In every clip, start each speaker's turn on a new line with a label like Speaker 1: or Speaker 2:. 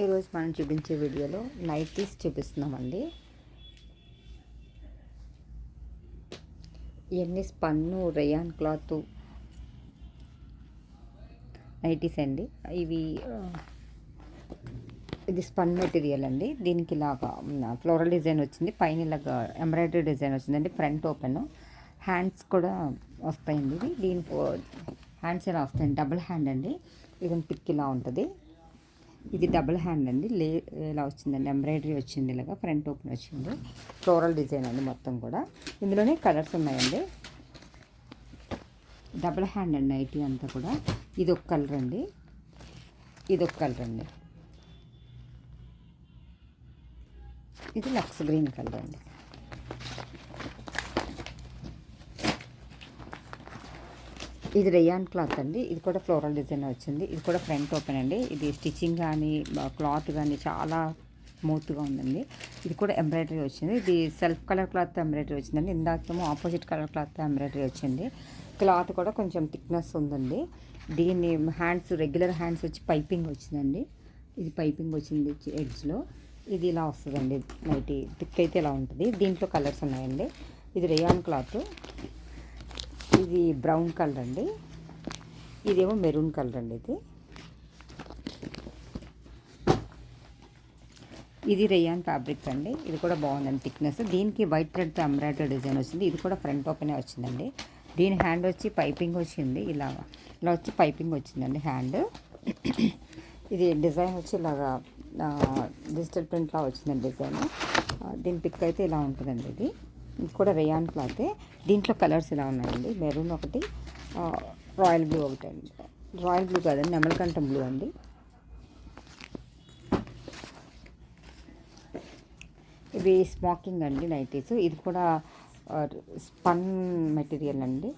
Speaker 1: ఈరోజు మనం చూపించే వీడియోలో నైటీస్ చూపిస్తున్నామండి. ఇవన్నీ స్పన్ను రేయాన్ క్లాత్ నైటీస్ అండి. ఇది స్పన్ మెటీరియల్ అండి. దీనికి ఇలాగా ఫ్లోరల్ డిజైన్ వచ్చింది, పైన ఇలాగా ఎంబ్రాయిడరీ డిజైన్ వచ్చిందండి. ఫ్రంట్ ఓపెన్, హ్యాండ్స్ కూడా వస్తాయండి. దీనికి హ్యాండ్స్ ఇలా వస్తాయండి, డబుల్ హ్యాండ్ అండి. ఇది పిక్ ఇలా ఉంటుంది. ఇది డబుల్ హ్యాండ్ అండి, ఇలా వచ్చిందండి, ఎంబ్రాయిడరీ వచ్చింది, ఇలాగా ఫ్రంట్ ఓపెన్ వచ్చింది, ఫ్లోరల్ డిజైన్ అండి. మొత్తం కూడా ఇందులోనే కలర్స్ ఉన్నాయండి. డబుల్ హ్యాండ్ అండి నైటీ అంతా కూడా. ఇది ఒక కలర్ అండి, ఇది ఒక కలర్ అండి, ఇది లక్స్ గ్రీన్ కలర్ అండి. ఇది రేయాన్ క్లాత్ అండి. ఇది కూడా ఫ్లోరల్ డిజైన్ వచ్చింది. ఇది కూడా ఫ్రంట్ ఓపెన్ అండి. ఇది స్టిచ్చింగ్ కానీ క్లాత్ కానీ చాలా స్మూత్గా ఉందండి. ఇది కూడా ఎంబ్రాయిడరీ వచ్చింది. ఇది సెల్ఫ్ కలర్ క్లాత్ ఎంబ్రాయిడరీ వచ్చిందండి. ఇందాకేమో ఆపోజిట్ కలర్ క్లాత్ ఎంబ్రాయిడరీ వచ్చింది. క్లాత్ కూడా కొంచెం థిక్నెస్ ఉందండి. దీన్ని హ్యాండ్స్ రెగ్యులర్ హ్యాండ్స్ వచ్చి పైపింగ్ వచ్చిందండి. ఇది పైపింగ్ వచ్చింది ఎడ్జ్లో. ఇది ఇలా వస్తుందండి నైటీ. థిక్ అయితే ఇలా ఉంటుంది. దీంట్లో కలర్స్ ఉన్నాయండి. ఇది రేయాన్ క్లాత్, ఇది బ్రౌన్ కలర్ అండి, ఇదేమో మెరూన్ కలర్ అండి. ఇది రేయాన్ ఫ్యాబ్రిక్ అండి. ఇది కూడా బాగుందండి థిక్నెస్. దీనికి వైట్ థ్రెడ్తో ఎంబ్రాయిడరీ డిజైన్ వచ్చింది. ఇది కూడా ఫ్రంట్ ఓపెనే వచ్చిందండి. దీని హ్యాండ్ వచ్చి పైపింగ్ వచ్చింది, ఇలా వచ్చి పైపింగ్ వచ్చిందండి హ్యాండ్. ఇది డిజైన్ వచ్చి ఇలాగా డిజిటల్ ప్రింట్లా వచ్చిందండి డిజైన్. దీని పిక్ అయితే ఇలా ఉంటుందండి. ఇది కూడా రేయాన్ క్లాతే. దీంట్లో కలర్స్ ఇలా ఉన్నాయండి. మెరూన్ ఒకటి, రాయల్ బ్లూ ఒకటి అండి. రాయల్ బ్లూ కాదండి, నెమలకంఠం బ్లూ అండి. ఇవి స్మోకింగ్ అండి నైటీస్. ఇది కూడా స్పన్ మెటీరియల్ అండి.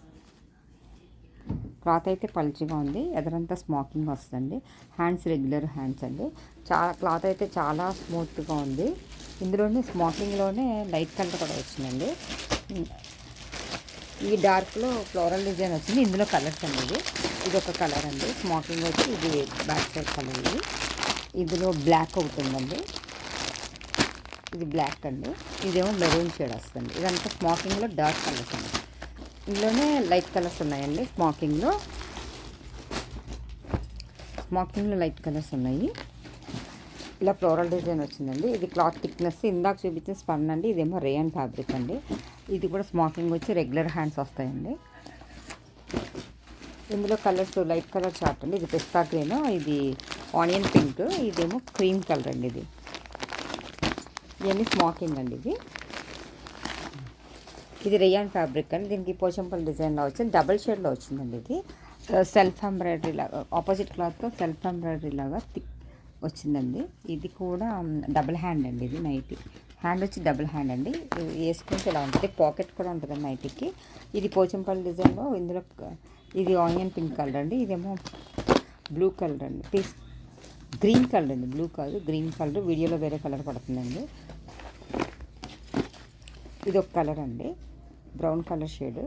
Speaker 1: క్లాత్ అయితే పల్చగా ఉంది, ఎదరంతా స్మోకింగ్ వస్తుంది. హ్యాండ్స్ రెగ్యులర్ హ్యాండ్స్ అండి. క్లాత్ అయితే చాలా స్మూత్గా ఉంది. ఇందులోనే స్మోకింగ్లోనే లైట్ కలర్ కూడా వచ్చిందండి. ఈ డార్క్లో ఫ్లోరల్ డిజైన్ వచ్చింది. ఇందులో కలర్స్ అండి. ఇది ఒక కలర్ అండి, స్మోకింగ్ వచ్చి ఇది బ్యాక్ సైడ్ కలర్. ఇది ఇందులో బ్లాక్ అవుతుందండి, ఇది బ్లాక్ అండి. ఇదేమో మెరూన్ షేడ్ వస్తుంది. ఇదంతా స్మోకింగ్లో డార్క్ కలర్స్ అండి. ఇందులోనే లైట్ కలర్స్ ఉన్నాయండి. స్మోకింగ్లో లైట్ కలర్స్ ఉన్నాయి. ఇలా ఫ్లోరల్ డిజైన్ వచ్చిందండి. ఇది క్లాత్ థిక్నెస్ ఇందాక చూపించిన స్పన్ అండి. ఇదేమో రేయాన్ ఫ్యాబ్రిక్ అండి. ఇది కూడా స్మోకింగ్ వచ్చి రెగ్యులర్ హ్యాండ్స్ వస్తాయండి. ఇందులో కలర్స్ లైట్ కలర్ చార్ట్ అండి. ఇది పిస్తా గ్రీన్, ఇది ఆనియన్ పింక్, ఇదేమో క్రీమ్ కలర్ అండి. ఇవన్నీ స్మోకింగ్ అండి. ఇది రేయాన్ ఫ్యాబ్రిక్ అండి. దీనికి పోచంపల్లి డిజైన్లో వచ్చింది, డబల్ షేడ్లో వచ్చిందండి. ఇది సెల్ఫ్ ఎంబ్రాయిడరీ లాగా, ఆపోజిట్ క్లాత్తో సెల్ఫ్ ఎంబ్రాయిడరీ లాగా థిక్ వచ్చిందండి. ఇది కూడా డబుల్ హ్యాండ్ అండి. ఇది నైటీ హ్యాండ్ వచ్చి డబుల్ హ్యాండ్ అండి. వేసుకుంటే ఇలా ఉంటుంది, పాకెట్ కూడా ఉంటుందండి నైటీకి. ఇది పోచంపల్లి డిజైన్లో. ఇందులో ఇది ఆనియన్ పింక్ కలర్ అండి. ఇదేమో బ్లూ కలర్ అండి, గ్రీన్ కలర్ అండి, బ్లూ కాదు గ్రీన్ కలర్. వీడియోలో వేరే కలర్ పడుతుందండి. ఇది ఒక కలర్ అండి, బ్రౌన్ కలర్ షేడ్.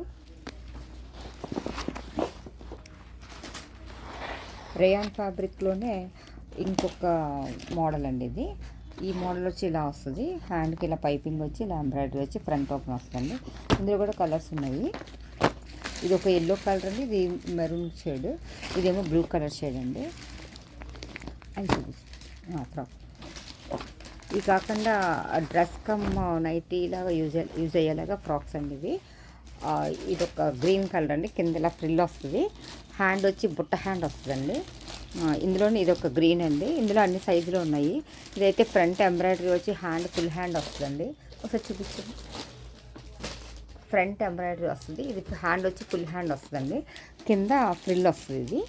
Speaker 1: రేయాన్ ఫ్యాబ్రిక్లోనే ఇంకొక మోడల్ అండి. ఇది ఈ మోడల్ వచ్చి ఇలా వస్తుంది. హ్యాండ్కి ఇలా పైపింగ్ వచ్చి ఇలా ఎంబ్రాయిడరీ వచ్చి ఫ్రంట్ ఓపెన్ వస్తుంది. ఇందులో కూడా కలర్స్ ఉన్నాయి. ఇది ఒక ఎల్లో కలర్ అండి, ఇది మెరూన్ షేడ్, ఇదేమో బ్లూ కలర్ షేడ్ అండి. ఫ్రాక్. ఇవి కాకుండా డ్రెస్ కమ్ నైటీ లాగా యూజ్ అయ్యేలాగా ఫ్రాక్స్ అండి ఇవి. ఇది ఒక గ్రీన్ కలర్ అండి, కింద ఇలా ఫ్రిల్ వస్తుంది. హ్యాండ్ వచ్చి బుట్ట హ్యాండ్ వస్తుందండి. ఇందులోనే ఇది ఒక గ్రీన్ అండి. ఇందులో అన్ని సైజులు ఉన్నాయి. ఇదైతే ఫ్రంట్ ఎంబ్రాయిడరీ వచ్చి హ్యాండ్ ఫుల్ హ్యాండ్ వస్తుందండి. ఒకసారి చూపించండి. ఫ్రంట్ ఎంబ్రాయిడరీ వస్తుంది. ఇది హ్యాండ్ వచ్చి ఫుల్ హ్యాండ్ వస్తుందండి. కింద ఫ్రిల్ వస్తుంది.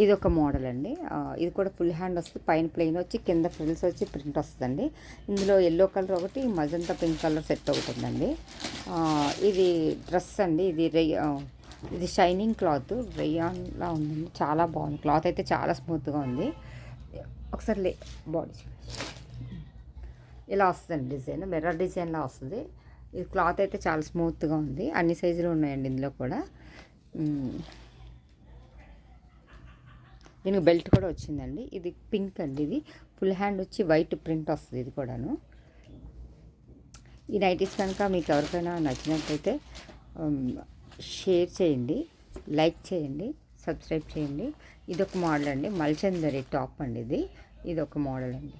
Speaker 1: ఇది ఒక మోడల్ అండి. ఇది కూడా ఫుల్ హ్యాండ్ వస్తుంది, పైన ప్లెయిన్ వచ్చి కింద ఫ్రిల్స్ వచ్చి ప్రింట్ వస్తుందండి. ఇందులో ఎల్లో కలర్ ఒకటి, మజంతా పింక్ కలర్ సెట్ అవుతుందండి. ఇది డ్రెస్ అండి. ఇది షైనింగ్ క్లాత్, రేయాన్లా ఉందండి. చాలా బాగుంది క్లాత్ అయితే, చాలా స్మూత్గా ఉంది. ఒకసారి బాడీ ఇలా వస్తుందండి డిజైన్, మిర్రర్ డిజైన్లా వస్తుంది. ఇది క్లాత్ అయితే చాలా స్మూత్గా ఉంది. అన్ని సైజులు ఉన్నాయండి ఇందులో కూడా. దీనికి బెల్ట్ కూడా వచ్చిందండి. ఇది పింక్ అండి. ఇది ఫుల్ హ్యాండ్ వచ్చి వైట్ ప్రింట్ వస్తుంది. ఇది కూడాను. ఈ నైటీస్ కనుక మీకు ఎవరికైనా నచ్చినట్లయితే షేర్ చేయండి, లైక్ చేయండి, సబ్స్క్రైబ్ చేయండి. ఇదొక మోడల్ అండి. మల్చందరి టాప్ అండి. ఇది ఒక మోడల్ అండి.